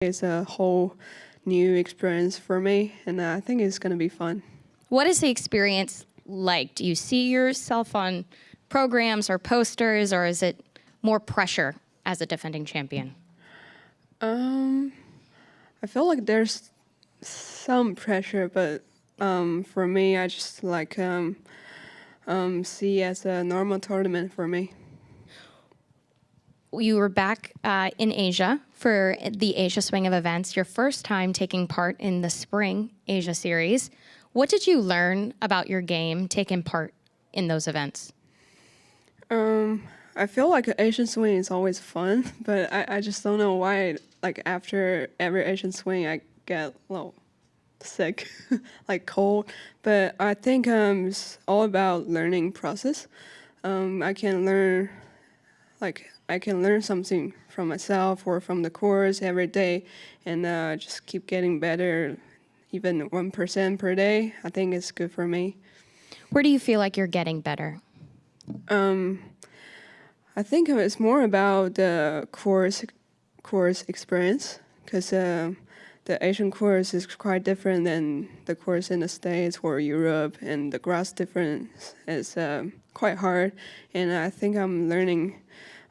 It's a whole new experience for me, and I think it's going to be fun. What is the experience like? Do you see yourself on programs or posters, or is it more pressure as a defending champion? I feel like there's some pressure, but for me, I just like see as a normal tournament for me. You were back in Asia for the Asia swing of events, your first time taking part in the Spring Asia Series. What did you learn about your game taking part in those events? I feel like Asian swing is always fun, but I just don't know why. Like after every Asian swing, I get a little sick, like cold. But I think it's all about learning process. I can learn something from myself or from the course every day, and just keep getting better. Even 1% per day, I think it's good for me. Where do you feel like you're getting better? I think it's more about the course experience, because the Asian course is quite different than the course in the States or Europe, and the grass difference is quite hard. And I think I'm learning.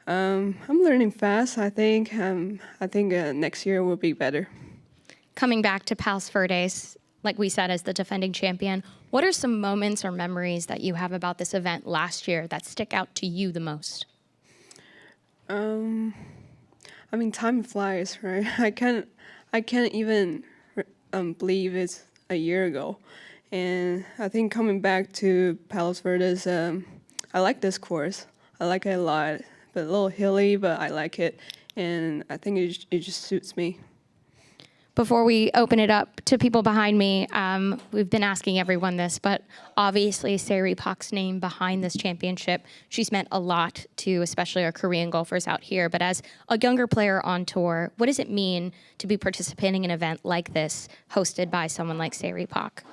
I'm learning fast. I think next year will be better. Coming back to Palos Verdes, like we said, as the defending champion, what are some moments or memories that you have about this event last year that stick out to you the most? I mean, time flies, right? I can't even believe it's a year ago, and I think coming back to Palos Verdes, I like this course. I like it a lot, but a little hilly, but I like it, and I think it just suits me. Before we open it up to people behind me, we've been asking everyone this, but obviously SERI PAK's name behind this championship, she's meant a lot to especially our Korean golfers out here. But as a younger player on tour, what does it mean to be participating in an event like this, hosted by someone like SERI PAK?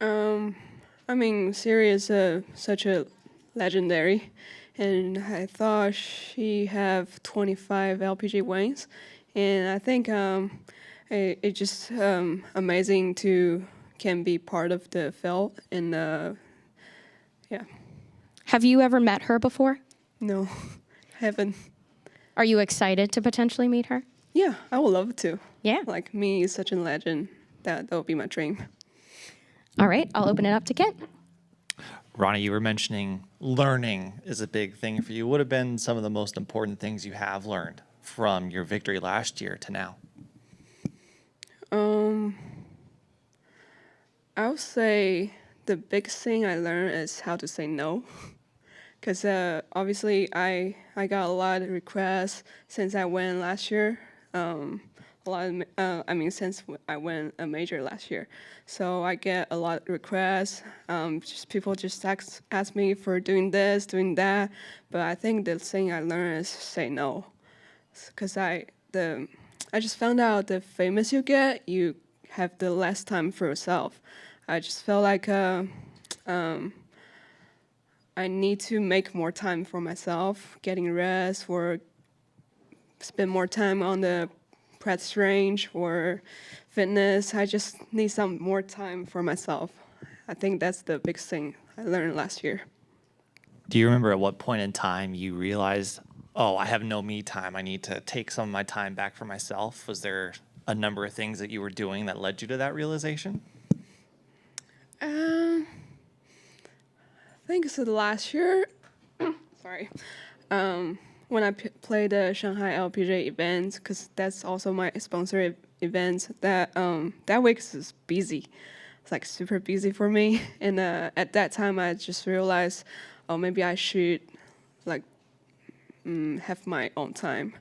I mean, SERI is such a legendary, and I thought she have 25 LPG wins. And I think it's just amazing to can be part of the field. And yeah. Have you ever met her before? No, haven't. Are you excited to potentially meet her? Yeah, I would love to. Yeah. Like me is such a legend that would be my dream. All right, I'll open it up to Kent. Ronnie, you were mentioning learning is a big thing for you. What have been some of the most important things you have learned from your victory last year to now? I would say the biggest thing I learned is how to say no. Because obviously I got a lot of requests since I went last year. Since I won a major last year. So I get a lot of requests. People just ask me for doing this, doing that. But I think the thing I learned is say no. Because I just found out the famous you get, you have the less time for yourself. I just felt like I need to make more time for myself, getting rest, or spend more time on the practice range or fitness. I just need some more time for myself. I think that's the big thing I learned last year. Do you remember at what point in time you realized, oh, I have no me time, I need to take some of my time back for myself? Was there a number of things that you were doing that led you to that realization? I think so. Last year, sorry, when I played the Shanghai LPGA events, because that's also my sponsor events. That week is busy. It's like super busy for me, and at that time I just realized, oh, maybe I should like have my own time.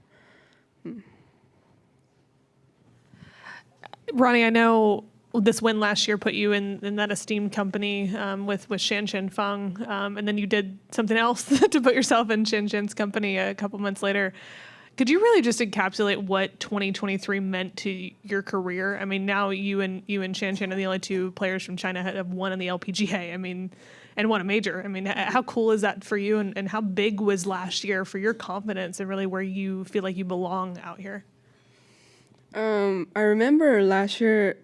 Ronnie, I know this win last year put you in that esteemed company with Shan Feng, and then you did something else to put yourself in Shan's company a couple months later. Could you really just encapsulate what 2023 meant to your career? I mean, now you and Shan are the only two players from China that have won in the LPGA. I mean, and won a major. I mean, how cool is that for you? And how big was last year for your confidence and really where you feel like you belong out here? I remember last year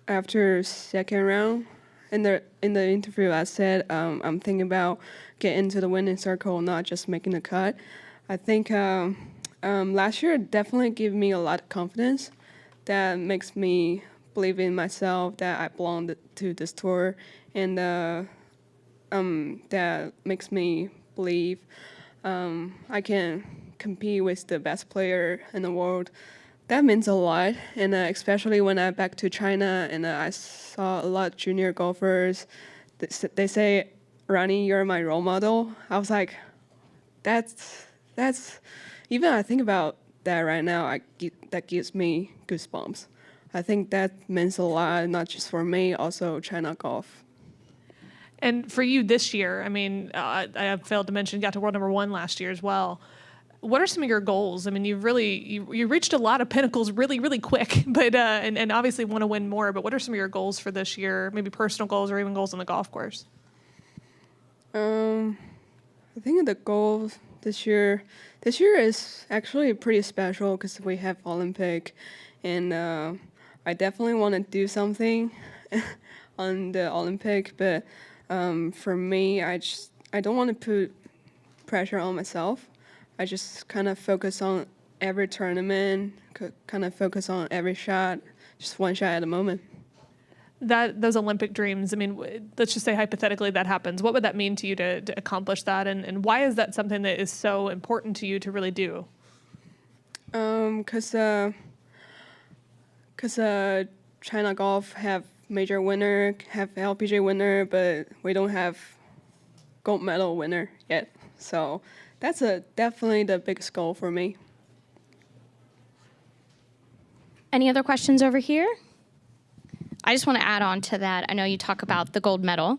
after second round in the interview I said I'm thinking about getting into the winning circle, not just making the cut. I think last year definitely gave me a lot of confidence that makes me believe in myself that I belong to this tour, and that makes me believe I can compete with the best player in the world. That means a lot, and especially when I back to China and I saw a lot of junior golfers. They say, "Ronnie, you're my role model." I was like, "That's." Even I think about that right now, that gives me goosebumps. I think that means a lot, not just for me, also China golf. And for you this year, I mean, I failed to mention, you got to world number 1 last year as well. What are some of your goals? I mean, you reached a lot of pinnacles really, really quick, but and obviously want to win more. But what are some of your goals for this year? Maybe personal goals or even goals on the golf course? I think the goal this year is actually pretty special because we have Olympic, and I definitely want to do something on the Olympic. But for me, I don't want to put pressure on myself. I just kind of focus on every tournament, kind of focus on every shot, just one shot at a moment. Those Olympic dreams, I mean, let's just say hypothetically that happens. What would that mean to you to accomplish that? And why is that something that is so important to you to really do? Because China Golf have major winner, have LPGA winner, but we don't have gold medal winner yet. So that's definitely the biggest goal for me. Any other questions over here? I just want to add on to that. I know you talk about the gold medal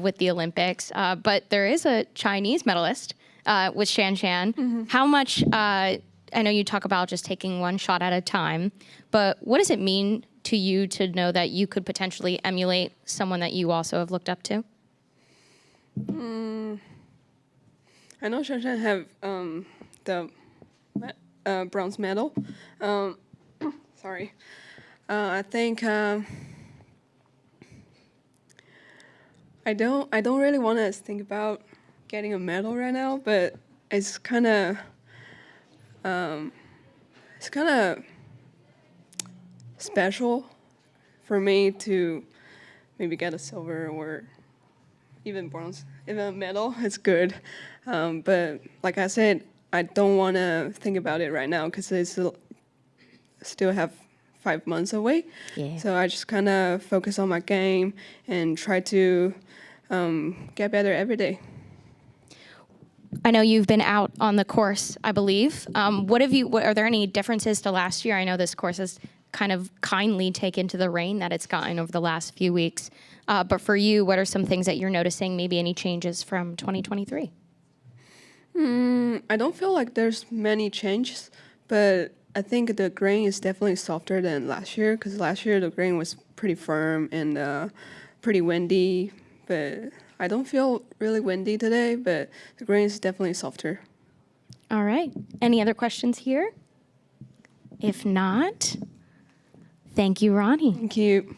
with the Olympics, but there is a Chinese medalist with Shan Shan. Mm-hmm. How much, I know you talk about just taking one shot at a time, but what does it mean to you to know that you could potentially emulate someone that you also have looked up to? I know Shan Shan have the bronze medal. Sorry. I think I don't really want to think about getting a medal right now, but it's kind of special for me to maybe get a silver or even bronze. Even a medal, it's good. But like I said, I don't want to think about it right now because it's still have 5 months away. Yeah. So I just kind of focus on my game and try to get better every day. I know you've been out on the course, I believe. Are there any differences to last year? I know this course has kind of kindly taken to the rain that it's gotten over the last few weeks. But for you, what are some things that you're noticing, maybe any changes from 2023? I don't feel like there's many changes, but I think the grain is definitely softer than last year because last year the grain was pretty firm and pretty windy, but I don't feel really windy today, but the grain is definitely softer. All right. Any other questions here? If not, thank you, Ronnie. Thank you.